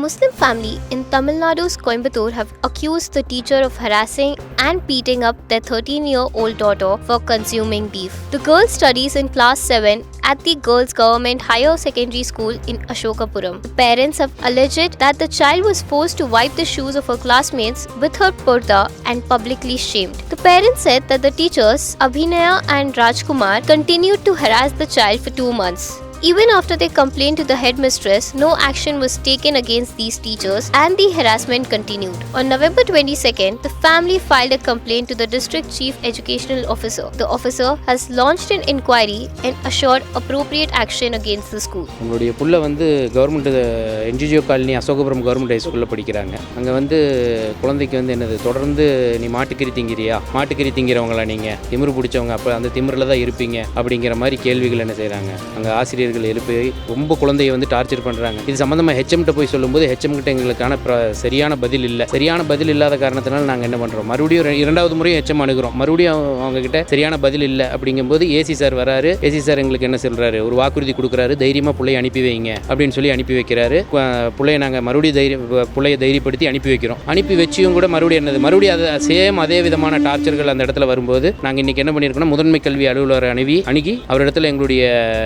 Muslim family in Tamil Nadu's Coimbatore have accused the teacher of harassing and beating up their 13-year-old daughter for consuming beef. The girl studies in class 7 at the Girls Government Higher Secondary School in Ashokapuram. The parents have alleged that the child was forced to wipe the shoes of her classmates with her purdah and publicly shamed. The parents said that the teachers, Abhinaya and Rajkumar, continued to harass the child for 2 months. Even after they complained to the headmistress, no action was taken against these teachers and the harassment continued. On November 22nd, the family filed a complaint to the District Chief Educational Officer. The officer has launched an inquiry and assured appropriate action against the school. உங்களுடைய புள்ள government NGO colony Ashokapuram government high ஸ்கூலில் படிக்கிறாங்க. அங்கே குழந்தைக்கு என்னது தொடர்ந்து நீ மாட்டுக்கறி திங்கிறவங்களா நீங்கள் திமிரு பிடிச்சவங்க, அப்போ அந்த திமிரில் தான் இருப்பீங்க அப்படிங்கிற மாதிரி கேள்விகள் என்ன செய்கிறாங்க. அங்கே ஆசிரியர்கள் எழுப்பி ரொம்ப குழந்தையை டார்ச்சர் பண்ணுறாங்க. இது சம்மந்தமாக ஹெச்எம்கிட்ட போய் சொல்லும்போது ஹெச்எம் கிட்ட எங்களுக்கான சரியான பதில் இல்லாத காரணத்தினால நாங்கள் என்ன பண்ணுறோம், மறுபடியும் 2வது முறையும் ஹெச்எம் அணுகிறோம். மறுபடியும் அவங்க கிட்ட சரியான பதில் இல்லை. அப்படிங்கும்போது ஏசி சார் வராரு. ஏசி சார் எங்களுக்கு என்ன சொல்கிறாரு, ஒரு வாக்குறுதி கொடுக்குறாரு, தைரியமாக பிள்ளையை அனுப்பி வைங்க அப்படின்னு சொல்லி அனுப்பி வைக்கிறாரு. பிள்ளையை நாங்கள் மறுபடியும் பிள்ளையை தைரியப்படுத்தி அனுப்பி வைக்கிறோம். அனுப்பி வச்சியும் கூட மறுபடியும் அதை சேம் அதே விதமான டார்ச்சர்கள் அந்த இடத்துல வரும்போது நாங்கள் இன்றைக்கி என்ன பண்ணியிருக்கோம், முதன்மை கல்வி அலுவலரை அணுகி அவரிடத்துல எங்களுடைய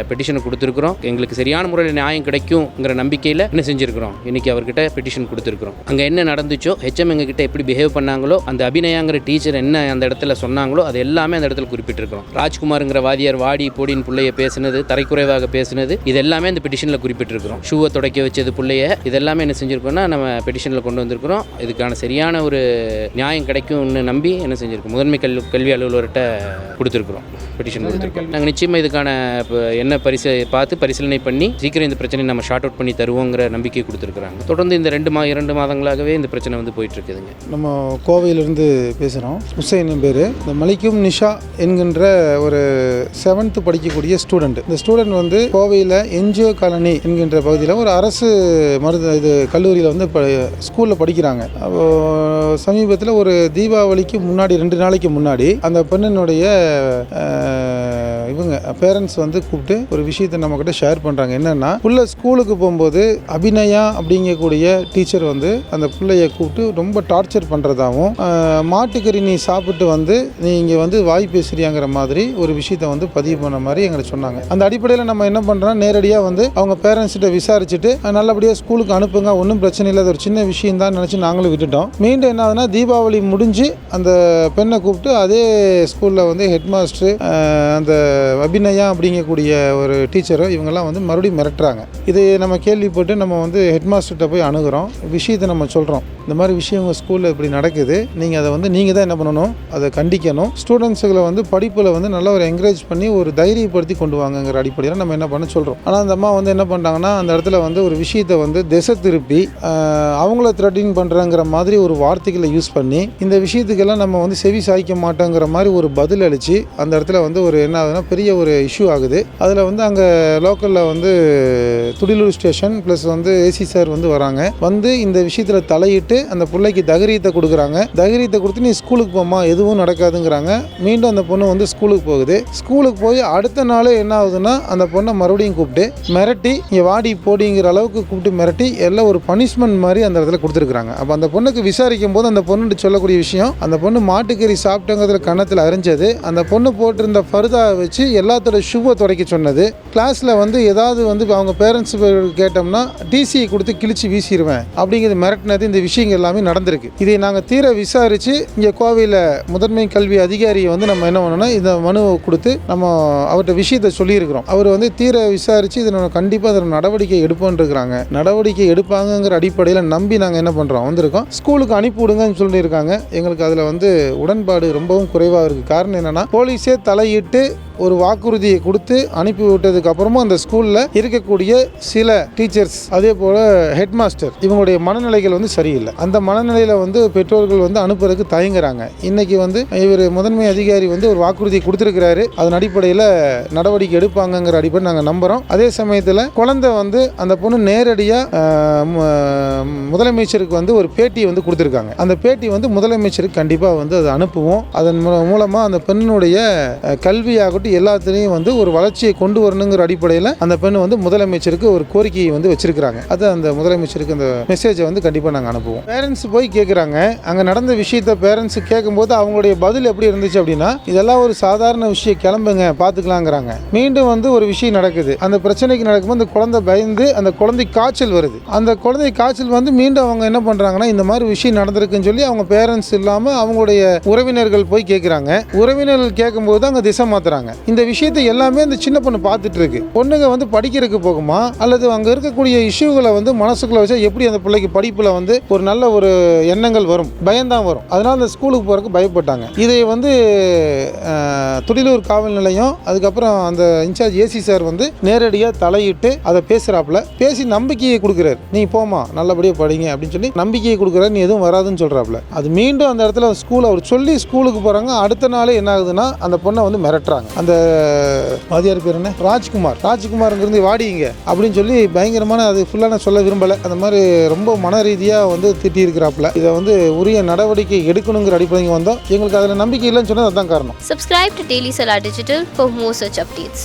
பெட்டிஷனை கொடுத்துருக்கோம். எங்களுக்கு சரியான முறையில் நியாயம் கிடைக்குங்கிற நம்பிக்கையில் என்ன செஞ்சுருக்கிறோம், இன்றைக்கி அவர்கிட்ட பெட்டிஷன் கொடுத்துருக்குறோம். அங்கே என்ன நடந்துச்சோ, ஹெச்எம் எங்ககிட்ட எப்படி பிஹேவ் பண்ணாங்களோ, அந்த அபிநயாங்கிற டீச்சர் என்ன அந்த இடத்துல சொன்னாங்களோ அது எல்லாமே அந்த இடத்துல குறிப்பிட்டிருக்கிறோம். ராஜ்குமார்ங்கிற வாதியார் வாடி போடின்னு பிள்ளைய பேசுனது, தரைக்குறைவாக பேசுனது, இது எல்லாமே அந்த பெட்டிஷனில் குறிப்பிட்டிருக்கிறோம். ஷூவை துடைக்க வச்சது பிள்ளைய, இதெல்லாமே என்ன செஞ்சுருக்கோம்னா நம்ம பெட்டிஷனில் கொண்டு வந்திருக்கிறோம். இதுக்கான சரியான ஒரு நியாயம் கிடைக்கும்னு நம்பி என்ன செஞ்சுருக்கோம், முதன்மை கல்வி அலுவலர்கிட்ட கொடுத்துருக்குறோம், பெட்டிஷன் கொடுத்துருக்கோம். நாங்கள் நிச்சயமாக இதுக்கான என்ன பார்த்து பரிசீலனை பண்ணி சீக்கிரம் இந்த பிரச்சனையை நம்ம ஷார்ட் அவுட் பண்ணி தருவோங்கிற நம்பிக்கை கொடுத்துருக்குறாங்க. தொடர்ந்து இந்த 2 மாதங்களாகவே இந்த பிரச்சனை போயிட்டு இருக்குதுங்க. நம்ம கோவையிலிருந்து பேசுகிறோம். ஹுசைன் பேர். இந்த மலிக்கும் நிஷா என்கின்ற ஒரு 7th படிக்கக்கூடிய ஸ்டூடெண்ட். இந்த ஸ்டூடெண்ட் கோவையில் என்ஜிஓ காலனி என்கின்ற பகுதியில் ஒரு அரசு கல்லூரியில் ஸ்கூலில் படிக்கிறாங்க. சமீபத்தில் ஒரு தீபாவளிக்கு முன்னாடி 2 நாளைக்கு முன்னாடி அந்த பெண்ணினுடைய பேரண்ட்ஸ் கூப்பிட்டு ஒரு விஷயத்தை நம்ம கிட்ட ஷேர் பண்ணுறாங்க. என்னன்னா, புள்ள ஸ்கூலுக்கு போகும்போது அபிநயா அப்படிங்கக்கூடிய டீச்சர் அந்த பிள்ளைய கூப்பிட்டு ரொம்ப டார்ச்சர் பண்ணுறதாகவும், மாட்டுக்கறி நீ சாப்பிட்டு நீ இங்கே வாய் பேசுறியாங்கிற மாதிரி ஒரு விஷயத்தை பதிவு பண்ண மாதிரி எங்களுக்கு சொன்னாங்க. அந்த அடிப்படையில் நம்ம என்ன பண்ணுறோம், நேரடியாக அவங்க பேரண்ட்ஸ்கிட்ட விசாரிச்சுட்டு நல்லபடியாக ஸ்கூலுக்கு அனுப்புங்க, ஒன்றும் பிரச்சனை இல்லை, ஒரு சின்ன விஷயம் தான் நினச்சி நாங்களும் விட்டுட்டோம். மீண்டும் என்ன ஆகுதுன்னா, தீபாவளி முடிஞ்சு அந்த பெண்ணை கூப்பிட்டு அதே ஸ்கூலில் ஹெட்மாஸ்டர் அந்த அபிநயா அப்படிங்கக்கூடிய ஒரு டீச்சரோ இவங்கெல்லாம் மறுபடியும் மிரட்டுறாங்க. இது நம்ம கேள்விப்பட்டு நம்ம ஹெட்மாஸ்டர்கிட்ட போய் அணுகிறோம். விஷயத்தை நம்ம சொல்கிறோம், இந்த மாதிரி விஷயம் உங்கள் ஸ்கூலில் இப்படி நடக்குது, நீங்கள் அதை நீங்கள் தான் என்ன பண்ணணும், அதை கண்டிக்கணும். ஸ்டூடெண்ட்ஸுகளை படிப்பில் நல்ல ஒரு என்கரேஜ் பண்ணி ஒரு தைரியப்படுத்தி கொண்டு வாங்கங்கிற அடிப்படையில் நம்ம என்ன பண்ண சொல்கிறோம். ஆனால் அந்த அம்மா என்ன பண்ணுறாங்கன்னா, அந்த இடத்துல ஒரு விஷயத்தை திசை திருப்பி அவங்கள த்ரெட்டிங் பண்ணுறங்கிற மாதிரி ஒரு வார்த்தைகளை யூஸ் பண்ணி இந்த விஷயத்துக்கெல்லாம் நம்ம செவி சாய்க்க மாட்டோங்கிற மாதிரி ஒரு பதில் அளித்து அந்த இடத்துல ஒரு என்ன ஆகுதுன்னா பெரிய ஒரு இஷ்யூ ஆகுது. அதில் அங்கே லோக்கலில் Thudiyalur station plus AC sir வராங்க. இந்த விஷயத்தில் தலையிட்டு அந்த பிள்ளைக்கு தைரியத்தை கொடுக்குறாங்க. தைரியத்தை கொடுத்து நீ ஸ்கூலுக்கு போமா, எதுவும் நடக்காதுங்கிறாங்க. மீண்டும் அந்த பொண்ணு ஸ்கூலுக்கு போகுது. ஸ்கூலுக்கு போய் அடுத்த நாளே என்ன ஆகுதுன்னா, அந்த பொண்ணை மறுபடியும் கூப்பிட்டு மிரட்டி இங்கே வாடி போடிங்கிற அளவுக்கு கூப்பிட்டு மிரட்டி எல்லாம் ஒரு பனிஷ்மெண்ட் மாதிரி அந்த இடத்துல கொடுத்துருக்குறாங்க. அப்போ அந்த பொண்ணுக்கு விசாரிக்கும் போது அந்த பொண்ணு சொல்லக்கூடிய விஷயம், அந்த பொண்ணு மாட்டுக்கறி சாப்பிட்டங்கிறதுல கன்னத்தில் அறிஞ்சது, அந்த பொண்ணு போட்டிருந்த பர்தா வச்சு எல்லாத்தோட ஷூவை துடைக்க சொன்னது, கிளாஸில் ஏதாவது அவங்க பேரண்ட்ஸ் கேட்டோம்னா டிசியை கொடுத்து கிழிச்சு வீசிடுவேன் அப்படிங்கிறது மிரட்டினது. இந்த விஷயங்கள் எல்லாமே நடந்திருக்கு. இதை நாங்கள் தீர விசாரித்து இங்கே கோவையில் முதன்மை கல்வி அதிகாரியை நம்ம என்ன பண்ணோம்னா, இந்த மனுவை கொடுத்து நம்ம அவர்கிட்ட விஷயத்தை சொல்லியிருக்கிறோம். அவர் தீர விசாரித்து இதை நம்ம கண்டிப்பாக அதில் நடவடிக்கை எடுப்போன்றிருக்கிறாங்க. நடவடிக்கை எடுப்பாங்கங்கிற அடிப்படையில் நம்பி நாங்கள் என்ன பண்ணுறோம், வந்திருக்கோம். ஸ்கூலுக்கு அனுப்பி விடுங்கன்னு சொல்லியிருக்காங்க. எங்களுக்கு அதில் உடன்பாடு ரொம்பவும் குறைவாக இருக்குது. காரணம் என்னென்னா, போலீஸே தலையிட்டு ஒரு வாக்குறுதியை கொடுத்து அனுப்பி விட்டதுக்கு அப்புறமும் அந்த ஸ்கூலில் இருக்கக்கூடிய சில டீச்சர்ஸ் அதே போல் ஹெட்மாஸ்டர் இவங்களுடைய மனநிலைகள் சரியில்லை. அந்த மனநிலையில் பெற்றோர்கள் அனுப்புறதுக்கு தயங்குறாங்க. இன்னைக்கு இவர் முதன்மை அதிகாரி ஒரு வாக்குறுதி கொடுத்துருக்கிறாரு. அதன் அடிப்படையில் நடவடிக்கை எடுப்பாங்கங்கிற அடிப்படை நாங்கள் நம்புகிறோம். அதே சமயத்தில் குழந்தை அந்த பொண்ணு நேரடியாக முதலமைச்சருக்கு ஒரு பேட்டி கொடுத்துருக்காங்க. அந்த பேட்டி முதலமைச்சருக்கு கண்டிப்பாக அதை அனுப்புவோம். அதன் மூலமாக அந்த பெண்ணுடைய கல்வியாகட்டும் எல்லாத்துலேயும் வந்து ஒரு வளர்ச்சியை கொண்டு வரணுங்கிற அடிப்படையில் அந்த பெண் வந்து முதலமைச்சருக்கு ஒரு கோரிக்கையை வந்து வச்சிருக்கிறாங்க. அது அந்த முதலமைச்சருக்கு அந்த மெசேஜை வந்து கண்டிப்பாக நாங்கள் அனுப்புவோம். பேரண்ட்ஸ் போய் கேட்குறாங்க, அங்கே நடந்த விஷயத்தை பேரண்ட்ஸ் கேட்கும்போது அவங்களுடைய பதில் எப்படி இருந்துச்சு அப்படின்னா, இதெல்லாம் ஒரு சாதாரண விஷயம், கிளம்புங்க பார்த்துக்கலாங்கிறாங்க. மீண்டும் வந்து ஒரு விஷயம் நடக்குது. அந்த பிரச்சனைக்கு நடக்கும்போது அந்த குழந்தை பயந்து அந்த குழந்தை காய்ச்சல் வருது. அந்த குழந்தை காய்ச்சல் வந்து மீண்டும் அவங்க என்ன பண்ணுறாங்கன்னா, இந்த மாதிரி விஷயம் நடந்திருக்குன்னு சொல்லி அவங்க பேரண்ட்ஸ் இல்லாமல் அவங்களுடைய உறவினர்கள் போய் கேட்குறாங்க. உறவினர்கள் கேட்கும்போது அங்கே திசை மாத்துறாங்க. இந்த விஷயத்தை எல்லாமே அந்த சின்ன பொண்ணு பார்த்துட்டு இருக்கு. பொண்ணுங்க வந்து படிக்கிறதுக்கு போகுமா அல்லது அங்கே இருக்கக்கூடிய இஷ்யூகளை வந்து மனசுக்குள்ள வச்சா எப்படி அந்த பிள்ளைக்கு படிப்பில் வந்து ஒரு நல்ல ஒரு எண்ணங்கள் வரும், பயம்தான் வரும். அதனால அந்த ஸ்கூலுக்கு போகிறதுக்கு பயப்பட்டாங்க. இதை வந்து துடிலூர் காவல் நிலையம் அதுக்கப்புறம் அந்த இன்சார்ஜ் ஏசி சார் வந்து நேரடியாக தலையிட்டு அதை பேசி நம்பிக்கையை கொடுக்குறாரு. நீ போமா நல்லபடியாக படிங்க அப்படின்னு சொல்லி நம்பிக்கையை கொடுக்குறாரு. நீ எதுவும் வராதுன்னு சொல்கிறாப்புல. அது மீண்டும் அந்த இடத்துல ஸ்கூல் அவர் சொல்லி ஸ்கூலுக்கு போகிறாங்க. அடுத்த நாளே என்ன ஆகுதுன்னா அந்த பொண்ணை வந்து மிரட்டுறாங்க. அந்த வாதியார் பேர் என்ன, ராஜ்குமார்ங்கிறது வாடிங்க அப்படின்னு சொல்லி பயங்கரமான, அது ஃபுல்லாக நான் சொல்ல விரும்பலை, அந்த மாதிரி ரொம்ப மன ரீதியாக வந்து திட்டி இருக்கிறாப்புல. இதை வந்து உரிய நடவடிக்கை எடுக்கணுங்கிற அடிப்படைக்கு வந்தோம். எங்களுக்கு அதில் நம்பிக்கை இல்லைன்னு சொன்னால் அதுதான் காரணம். Subscribe to Daily Salar Digital for more such updates.